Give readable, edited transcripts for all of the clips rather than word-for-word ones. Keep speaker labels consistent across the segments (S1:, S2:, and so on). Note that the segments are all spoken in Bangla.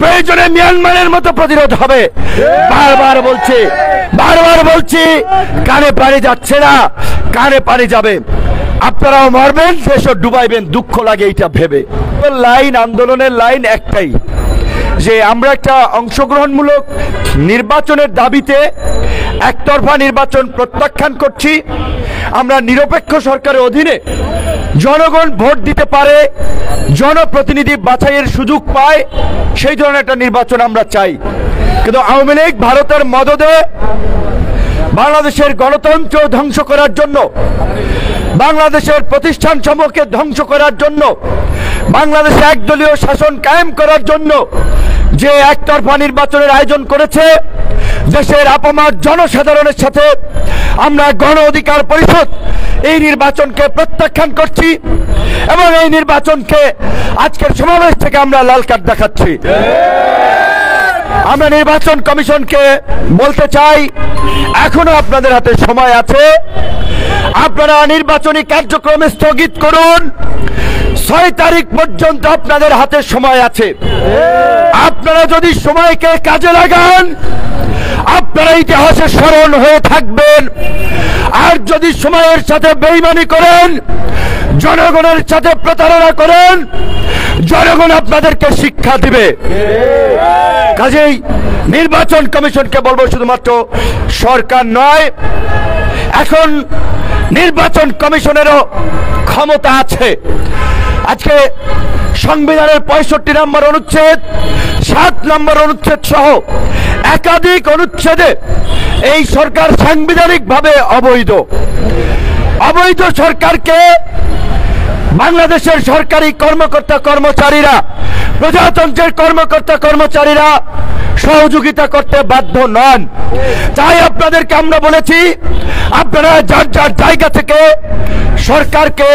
S1: প্রয়োজনে মিয়ানমারের মতো প্রতিরোধ হবে। বারবার বলছি কানে পানি যাচ্ছে না, কানে পানি যাবে। আপনারাও মরবেন, দেশও ডুবাইবেন, দুঃখ লাগে এইটা ভেবে। লাইন, আন্দোলনের লাইন একটাই, যে আমরা একটা অংশগ্রহণমূলক নির্বাচনের দাবিতে একতরফা নির্বাচন প্রত্যাখ্যান করছি। আমরা নিরপেক্ষ সরকারের অধীনে জনগণ ভোট দিতে পারে, জনপ্রতিনিধি বাছাইয়ের সুযোগ পায়, সেই ধরনের একটা নির্বাচন আমরা চাই। কিন্তু আওয়ামী লীগ ভারতের মদদে বাংলাদেশের গণতন্ত্র ধ্বংস করার জন্য, বাংলাদেশের প্রতিষ্ঠান সমূহকে ধ্বংস করার জন্য, বাংলাদেশে একদলীয় শাসন কায়েম করার জন্য যে একতরফা নির্বাচনের আয়োজন করেছে, দেশের আপামর জনসাধারণের সাথে আমরা গণ অধিকার পরিষদ এই নির্বাচনকে প্রত্যাখ্যান করছি এবং এই নির্বাচনকে আজকের সমাবেশ থেকে আমরা লাল কার্ড দেখাচ্ছি। আমরা নির্বাচন কমিশনকে বলতে চাই, এখনো আপনাদের হাতে সময় আছে, আপনারা নির্বাচনী কার্যক্রম স্থগিত করুন। 6 তারিখ পর্যন্ত আপনাদের হাতে সময় আছে। আপনারা যদি সময়কে কাজে লাগান, আপনারা ইতিহাসে স্মরণ হয়ে থাকবেন। আর যদি সময়ের সাথে বেইমানি করেন, জনগণের সাথে প্রতারণা করেন, জনগণ আপনাদেরকে শিক্ষা দিবে। কাজেই নির্বাচন কমিশনকে বলবো, শুধুমাত্র সরকার নয়, এখন নির্বাচন কমিশনেরও ক্ষমতা আছে। আজকে সংবিধানের 65 নম্বর অনুচ্ছেদ, 7 নম্বর অনুচ্ছেদ সহ একাধিক অনুচ্ছেদে এই সরকার সাংবিধানিকভাবে অবৈধ। অবৈধ সরকারকে বাংলাদেশের সরকারি কর্মকর্তা কর্মচারীরা, প্রজাতন্ত্রের কর্মকর্তা কর্মচারীরা সহযোগিতা করতে বাধ্য নন। তাই আপনাদেরকে আমরা বলেছি, আপনারা যার যার জায়গা থেকে সরকারকে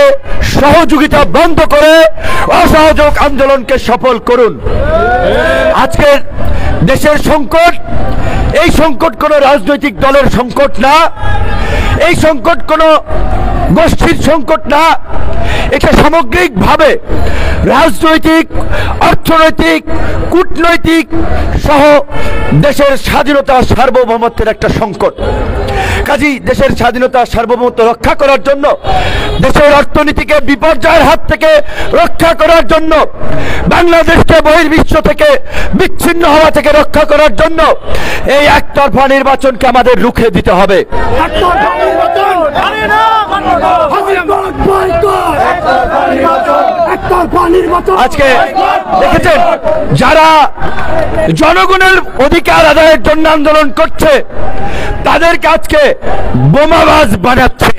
S1: সহযোগিতা বন্ধ করে অসহযোগ আন্দোলনকে সফল করুন। আজকের দেশের সংকট, এই সংকট কোনো রাজনৈতিক দলের সংকট না, এই সংকট কোনো গোষ্ঠীর সংকট না, এটা সামগ্রিকভাবে রাজনৈতিক, অর্থনৈতিক, কূটনৈতিক সহ দেশের স্বাধীনতা সার্বভৌমত্বের একটা সংকট। কাজেই দেশের স্বাধীনতা সার্বভৌমত্ব রক্ষা করার জন্য, দেশের অর্থনীতিকে বিপর্যয়ের হাত থেকে রক্ষা করার জন্য, বাংলাদেশকে বহির্বিশ্ব থেকে বিচ্ছিন্ন হওয়া থেকে রক্ষা করার জন্য এই একতরফা নির্বাচনকে আমাদের রুখে দিতে হবে। আজকে দেখেছেন, যারা জনগণের অধিকার আদায়ের জন্য আন্দোলন করছে তাদেরকে আজকে বোমাবাজ বানাচ্ছে।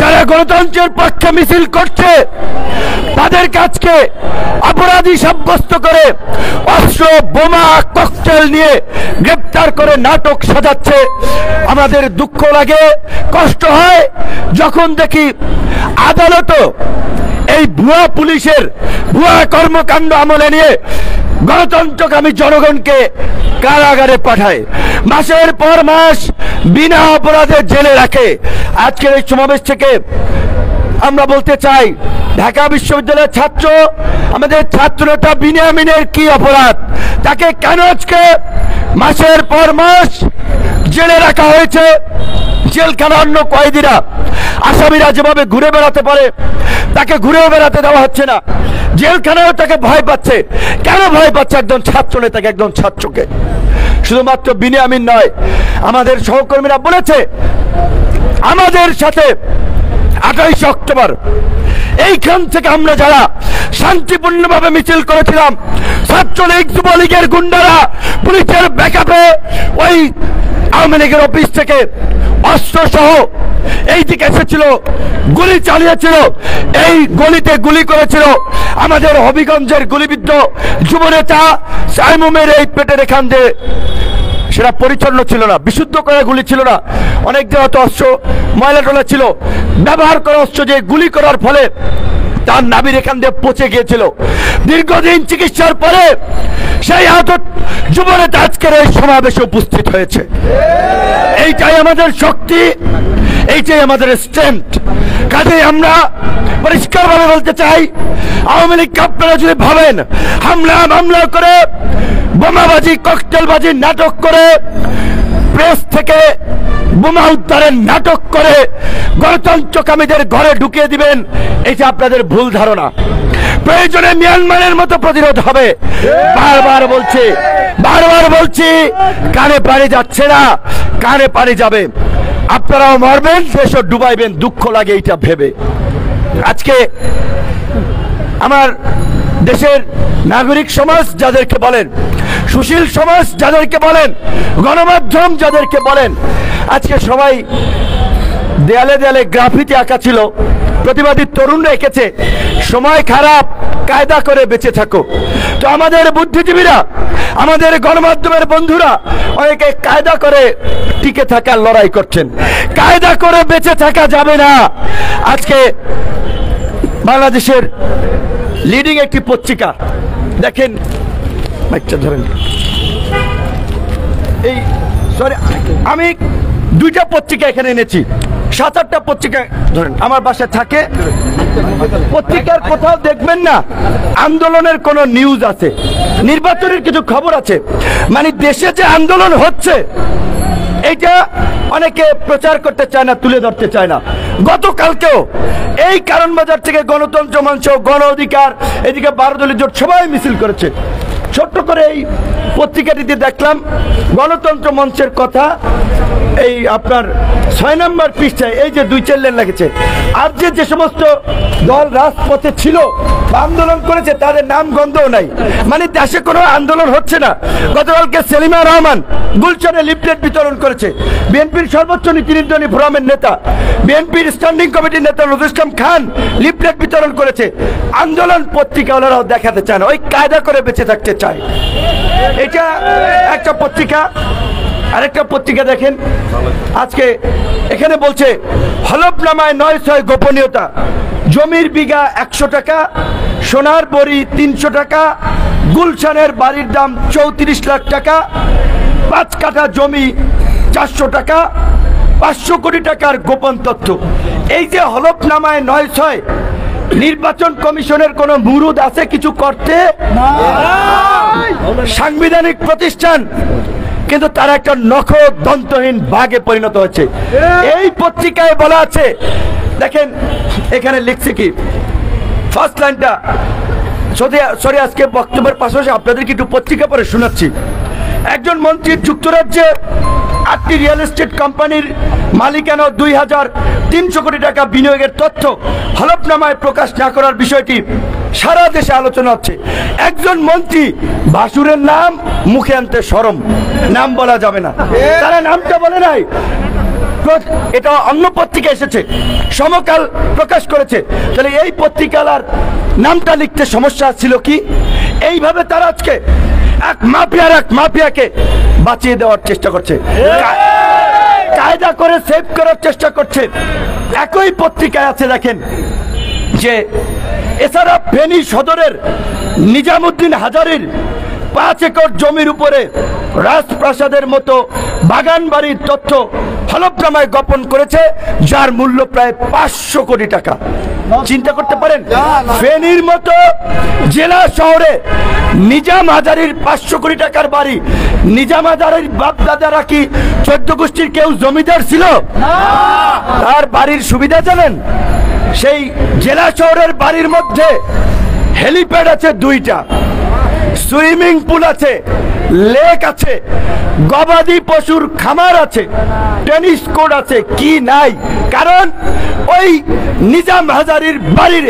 S1: যারা গণতন্ত্রের পক্ষে মিছিল করছে তাদেরকে আজকে অপরাধী সাব্যস্ত করে অস্ত্র, বোমা, ককটেল নিয়ে গ্রেপ্তার করে নাটক সাজাচ্ছে। আমাদের দুঃখ লাগে, কষ্ট হয় যখন দেখি আদালতও এই ভুয়া পুলিশের ভুয়া কর্মকাণ্ড আমলে নিয়ে গণতন্ত্রকামী জনগণকে কারাগারে পাঠায়, মাসের পর মাস বিনা অপরাধে জেলে রাখে। আজকের এই সমাবেশ থেকে আমরা বলতে চাই, ঢাকা বিশ্ববিদ্যালয়ের ছাত্র, আমাদের ছাত্রনেতা বিনিয়ামিনের কি অপরাধ? তাকে কেন আজকে মাসের পর মাস জেলে রাখা হয়েছে? জেলখানা অন্য কয়েদিরা, আসামিরা যেভাবে ঘুরে বেড়াতে পারে তাকে ঘুরেও বেড়াতে দেওয়া হচ্ছে না। জেলখানাও তাকে ভয় পাচ্ছে। কেন ভয় পাচ্ছে? একজন ছাত্র নেতাকে, একজন ছাত্রকে। শুধুমাত্র বিনিয়ামিন নয়, আমাদের সহকর্মীরা বলেছে আমাদের সাথে 28 অক্টোবর এইখান থেকে আমরা যারা শান্তিপূর্ণভাবে মিছিল করেছিলাম, ছাত্রলীগ, যুবলীগের গুন্ডারা পুলিশের ব্যাকআপে ওই আওয়ামী লীগের অফিস থেকে অস্ত্র সহ এই দিকে এসেছিল, গুলি চালিয়েছিল, এই গলিতে গুলি করেছিল। আমাদের হবিগঞ্জের গুলিবিদ্ধ যুবনেতা সাইমুমের এই পেটের এখান দিয়ে, সেটা পরিচ্ছন্ন ছিল না, বিশুদ্ধ করা গুলি ছিল না, অনেক জায়গা তো অস্ত্র ময়লা টলা ছিল, ব্যবহার করা অস্ত্র যে গুলি করার ফলে তার নাভির এখান দিয়ে পচে গিয়েছিল। দীর্ঘদিন চিকিৎসার পরে সেই আহত যুবনেতা আজকের এই সমাবেশে উপস্থিত হয়েছে। এইটাই আমাদের শক্তি, এইটাই আমাদের স্ট্রেংথ। কাজে আমরা পরিষ্কারভাবে বলতে চাই, আওয়ামী লীগ আপনারা যদি ভাবেন হামলা করে, বোমাবাজি, ককটেলবাজি নাটক করে, প্রেস থেকে বোমা উদ্ধারের নাটক করে গণতন্ত্রকামীদের ঘরে ঢুকিয়ে দিবেন, এটা আপনাদের ভুল ধারণা। প্রয়োজনে মিয়ানমারের মতো প্রতিরোধ হবে। বারবার বলছি, কানে পানি যাচ্ছে না, কানে পানি যাবে। আপনারাও মরবেন, দেশও ডুবাইবেন, দুঃখ লাগে এইটা ভেবে। আজকে আমার দেশের নাগরিক সমাজ যাদেরকে বলেন, সুশীল সমাজ যাদেরকে বলেন, গণমাধ্যম যাদেরকে বলেন, আজকে সবাই দেয়ালে দেয়ালে গ্রাফিতি আঁকা ছিল, প্রতিবাদী তরুণরা এঁকেছে সময় খারাপ, কায়দা করে বেঁচে থাকো। তো আমাদের বুদ্ধিজীবীরা, আমাদের গণমাধ্যমের বন্ধুরা অনেকে কায়দা করে টিকে থাকার লড়াই করছেন। কায়দা করে বেঁচে থাকা যাবে না। আজকে বাংলাদেশের লিডিং একটি পত্রিকা দেখেন, মাইকটা ধরেন, এই সরি আমি দুইটা পত্রিকা এখানে এনেছি, 7-8টা পত্রিকা ধরেন আমার বাসায় থাকে। পত্রিকার কোথাও দেখবেন না আন্দোলনের কোন নিউজ আছে, নির্বাচনের কিছু খবর আছে, মানে দেশে যে আন্দোলন হচ্ছে এইটা অনেকে প্রচার করতে চায় না, তুলে ধরতে চায় না। গতকালকেও এই কারণ বাজার থেকে গণতন্ত্র মঞ্চ, গণ অধিকার, এদিকে 12 দলীয় জোট সবাই মিছিল করেছে। ছোট্ট করে এই পত্রিকাটিতে দেখলাম গণতন্ত্র মঞ্চের কথা, এই আপনার 6 নম্বর পৃষ্ঠায় এই যে 2-4 লাইন লিখেছে। আর যে সমস্ত দল রাজপথে ছিল বা আন্দোলন করেছে তাদের নাম গন্ধও নাই, মানে দেশে কোনো আন্দোলন হচ্ছে না। গতকালকে সেলিমা রহমান গুলশানে লিফলেট বিতরণ করেছে। বিএনপির সর্বোচ্চ নীতি নির্ধারণী ফোরামের নেতা, বিএনপির স্ট্যান্ডিং কমিটির নেতা নজরুল ইসলাম খান লিফলেট বিতরণ করেছে। আন্দোলন পত্রিকাওয়ালারাও দেখাতে চায় না, ওই কায়দা করে বেঁচে থাকতে চায়। এটা একটা পত্রিকা। আরেকটা পত্রিকা দেখেন, আজকে এখানে বলছে হলফনামায় 9/6 গোপনীয়তা, জমির বিঘা 100 টাকা, সোনার বড়ি 300 টাকা, গুলশানের বাড়ির দাম 34 লাখ টাকা, 5 কাঠা জমি 400 টাকা, 500 কোটি টাকার গোপন তথ্য। এই যে হলফনামায় 9/6, নির্বাচন কমিশনের কোন মুরুদ আছে কিছু করতে? সাংবিধানিক প্রতিষ্ঠান, কিন্তু তারা একটা নখর দন্তহীন বাঘে পরিণত হচ্ছে। এই পত্রিকায় বলা আছে, দেখেন এখানে লিখছে কি, ফার্স্ট লাইনটা সরি আজকে বক্তব্যের পাশাপাশি আপনাদেরকে একটু পত্রিকা পড়ে শোনাচ্ছি। একজন মন্ত্রী যুক্তরাজ্যে 8টি রিয়েল এস্টেট কোম্পানির মালিকানা 2300 কোটি টাকা বিনিয়োগের তথ্য হলফনামায় প্রকাশ না করার বিষয়টি সারা দেশে আলোচনা হচ্ছে। একজন মন্ত্রী, বাসুরের নাম মুখে আনতে শরম, নাম বলা যাবে না, তারা নামটা বলে নাই, এটা অন্য পত্রিকা এসেছে, সমকাল প্রকাশ করেছে। তাহলে এই পত্রিকার নামটা লিখতে সমস্যা ছিল কি? এইভাবে তারা আজকে এক মাফিয়াকে বাঁচিয়ে দেওয়ার চেষ্টা করছে, কায়দা করে সেভ করার চেষ্টা করছে। একই পত্রিকায় আছে দেখেন যে এছাড়া ফেনী সদরের নিজামুদ্দিন হাজারীর 5 একর জমির উপরে রাজপ্রাসাদের মতো বাগান বাড়ির তথ্য হলফনামায় গোপন করেছে, যার মূল্য প্রায় 500 কোটি টাকা। চিন্তা করতে পারেন, ফেনীর মতো জেলা শহরে নিজাম হাজারীর 500 কোটি টাকার বাড়ি। নিজাম হাজারীর বাপ দাদারা কি 14 গোষ্ঠীর কেউ জমিদার ছিল? তার বাড়ির সুবিধা জানেন? সেই জেলা শহরের বাড়ির মধ্যে হেলিপ্যাড আছে 2টা, সুইমিং পুল আছে, লেক আছে, গবাদি পশুর খামার আছে, টেনিস কোর্ট আছে, কি নাই? কারণ ওই নিজাম হাজারীর বাড়ির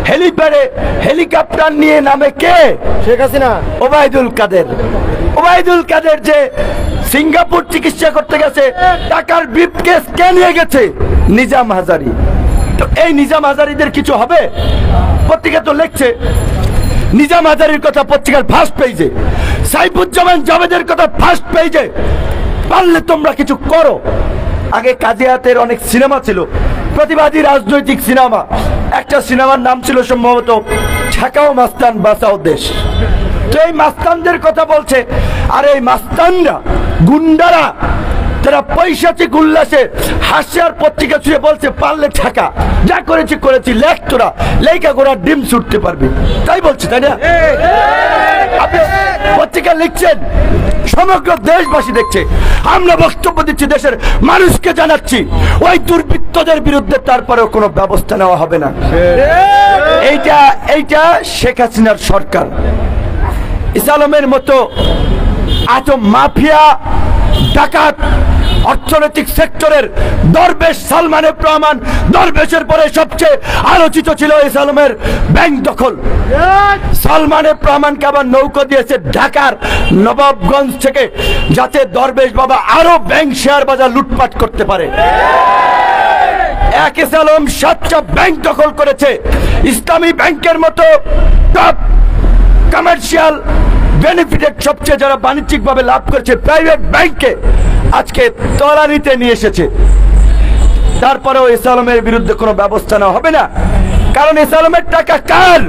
S1: হেলিপ্যাডে হেলিকপ্টার নিয়ে নামে কে? শেখ হাসিনা। ওবায়দুল কাদের যে সিঙ্গাপুর চিকিৎসা করতে গেছে, টাকার ব্রিফকেস কে নিয়ে গেছে? নিজাম হাজারী। তো এই নিজাম হাজারীদের কিছু হবে? পত্রিকা তো লিখছে নিজাম হাজারীর কথা পত্রিকার ফার্স্ট পেজে, সাইফুজ্জামান জাভেদের কথা ফার্স্ট পেজে। পারলে তোমরা কিছু করো। আগে কাজী হায়াতের অনেক সিনেমা ছিল, প্রতিবাদী রাজনৈতিক সিনেমা। একটা সিনেমার নাম ছিল সম্ভবত ঠেকাও মাস্তান বাঁচাও দেশ। তো এই মাস্তানদের কথা বলছে, আর এই মাস্তানরা, গুন্ডারা তারা পৈশাচিক উল্লাসে হাসিয়ার পত্রিকা ছুঁয়ে বলছে পারলে ঠেকা, যা করেছি করেছি, লেখ তোরা, লেখা গোড়ার ডিম ছুটতে পারবি, তাই বলছে, তাই না? আপনি পত্রিকা লিখছেন, সমগ্র দেশবাসী দেখছে, আমরা বক্তব্য দিচ্ছি, দেশের মানুষকে জানাচ্ছি ওই দুর্বৃত্তদের বিরুদ্ধে তারপরেও কোনো ব্যবস্থা নেওয়া হবে না। এইটা শেখ হাসিনার সরকার। ইসলামের মতো এত মাফিয়া ডাকাত অর্থনৈতিক সেক্টরের দরবেশ সালমানের প্রমাণ, দরবেশের পরে সবচেয়ে আলোচিত ছিল ইসলামের ব্যাংক দখল। সালমানের প্রমাণকে আবার নৌকা দিয়েছে ঢাকার নবাবগঞ্জ থেকে, যাতে দরবেশ বাবা আরো ব্যাংক শেয়ার বাজার লুটপাট করতে পারে। এক ইসলাম 7টা ব্যাংক দখল করেছে। ইসলামী ব্যাংকের মতো টপ কমার্শিয়াল বেনিফিটেড সবচেয়ে যারা বাণিজ্যিকভাবে লাভ করেছে প্রাইভেট ব্যাংকে আজকে তলানিতে নিয়ে এসেছে। তারপরেও ইসলামের বিরুদ্ধে কোনো ব্যবস্থা নেওয়া হবে না, কারণ ইসলামের টাকা কার?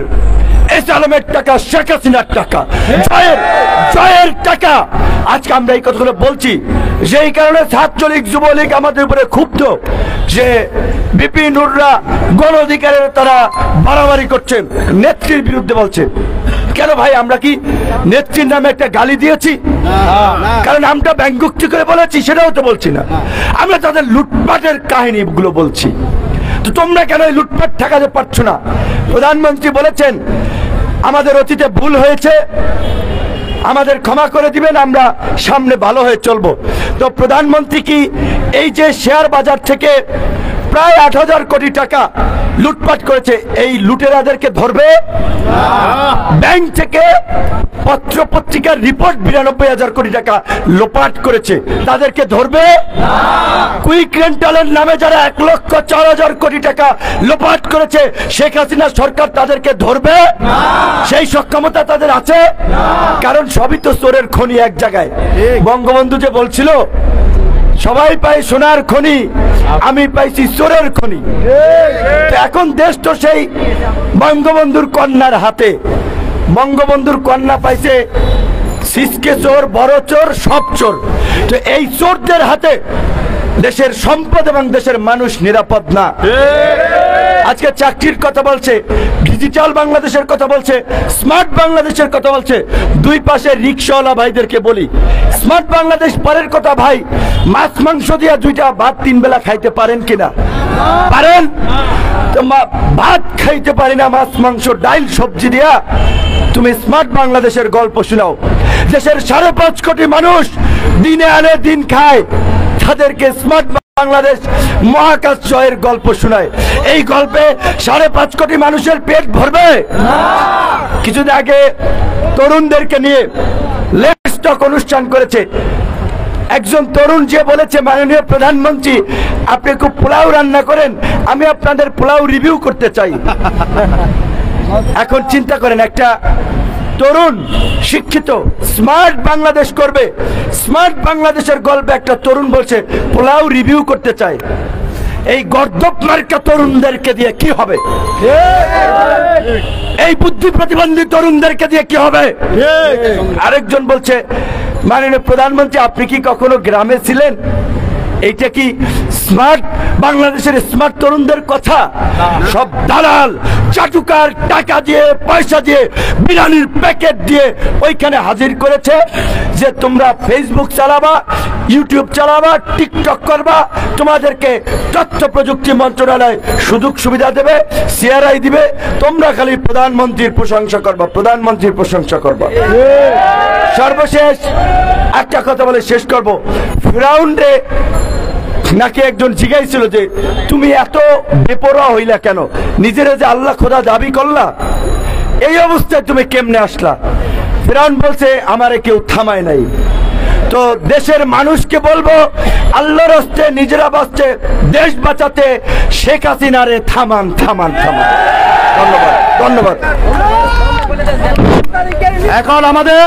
S1: ইসলামের টাকা শেখ হাসিনার টাকা, জয়ের টাকা। আজকে আমরা এই কথাগুলো বলছি যেই কারণে ছাত্রলীগ যুবলীগ আমাদের উপরে ক্ষুব্ধ যে বিপি নুররা গণ অধিকারের তারা বাড়াবাড়ি করছে, নেত্রীর বিরুদ্ধে বলছে। কেন ভাই, আমরা কি নেত্রীর নামে একটা গালি দিয়েছি? কারণ আমরা ব্যঙ্গোক্তি করে বলেছি সেটাও তো বলছি না, আমরা তাদের লুটপাটের কাহিনীগুলো বলছি। তো তোমরা কেন এই লুটপাট ঠেকাতে পারছো না? প্রধানমন্ত্রী বলেছেন আমাদের অতীতে ভুল হয়েছে, আমাদের ক্ষমা করে দিবেন, আমরা সামনে ভালো হয়ে চলবো। তো প্রধানমন্ত্রী কি এই যে শেয়ার বাজার থেকে প্রায় 8,000 কোটি টাকা লুটপাট করেছে, এই লুটেরাদেরকে ধরবে? ব্যাংক থেকে পত্র পত্রিকার রিপোর্ট 92,000 কোটি টাকা লোপাট করেছে, তাদেরকে ধরবে? কুইক রেন্টালের নামে যারা 1,04,000 কোটি টাকা লোপাট করেছে শেখ হাসিনা সরকার, তাদেরকে ধরবে? সেই সক্ষমতা তাদের আছে? কারণ সবই তো চোরের খনি এক জায়গায়। বঙ্গবন্ধু যে বলছিল সবাই পায় সোনার খনি, আমি পাইছি চোরের খনি। এখন দেশ তো সেই বঙ্গবন্ধুর কন্যার হাতে। বঙ্গবন্ধুর কন্যা পাইছে সিসকে চোর, বড় চোর, সব চোর। তো এই চোরদের হাতে দেশের সম্পদ এবং দেশের মানুষ নিরাপদ না। আজকে চাকরির কথা বলছে, ডিজিটাল বাংলাদেশের কথা বলছে, স্মার্ট বাংলাদেশের কথা বলছে। দুই পাশে রিক্সাওয়ালা ভাইদেরকে বলি, স্মার্ট বাংলাদেশ পরের কথা ভাই, মাছ মাংস দিয়া 2টা ভাত 3 বেলা খাইতে পারেন কিনা? পারেন? ভাত খাইতে পারি না, মাছ মাংস ডাইল সবজি দিয়া তুমি স্মার্ট বাংলাদেশের গল্প শোনাও। দেশের 5.5 কোটি মানুষ দিনে আনে দিন খায়, তাদেরকে স্মার্ট বাংলাদেশ মহাকাশ জয়ের গল্প শোনায়। এই গল্পে 5.5 কোটি মানুষের পেট ভরবে? কিছুদিন আগে তরুণদেরকে নিয়ে লেটস টক অনুষ্ঠান করেছে। একজন তরুণ যে বলেছে, মাননীয় প্রধানমন্ত্রী আপনি খুব পোলাও রান্না করেন, আমি আপনাদের পোলাও রিভিউ করতে চাই। এখন চিন্তা করেন, একটা তরুণ শিক্ষিত স্মার্ট বাংলাদেশ করবে, স্মার্ট বাংলাদেশের গল্পে একটা তরুণ বলছে পোলাও রিভিউ করতে চায়। এই গর্দভ মার্কা তরুণদেরকে দিয়ে কি হবে? এই বুদ্ধি প্রতিবন্ধী তরুণদেরকে দিয়ে কি হবে? আরেকজন বলছে মাননীয় প্রধানমন্ত্রী আপনি কি কখনো গ্রামে ছিলেন? এইটা কি স্মার্ট বাংলাদেশের স্মার্ট তরুণদের কথা? সব দালাল চাটুকার টাকা দিয়ে পয়সা দিয়ে বিরিয়ানির প্যাকেট দিয়ে ওইখানে হাজির করেছে যে তোমরা ফেসবুক চালাবা, ইউটিউব চালাবা, টিকটক করবা, তোমাদেরকে তথ্য প্রযুক্তি মন্ত্রণালয় সুযোগ সুবিধা দেবে, সিআরআই দিবে, তোমরা খালি প্রধানমন্ত্রীর প্রশংসা করবা, প্রধানমন্ত্রীর প্রশংসা করবা। সর্বশেষ একটা কথা বলে শেষ করব। ফিরাউনরে নাকি একজন জিজ্ঞাসিল যে তুমি এত বেপরোয়া হইলা কেন, নিজের যে আল্লাহ খোদা দাবি করলা, এই অবস্থায় তুমি কেমনে আসলা? ফিরাউন বলছে আমারে কেউ থামায় নাই। তো দেশের মানুষকে বলবো আল্লাহর রাস্তায় নিজেরা বাঁচতে, দেশ বাঁচাতে শেখ হাসিনারে থামান থামান থামান। ধন্যবাদ, ধন্যবাদ। এখন আমাদের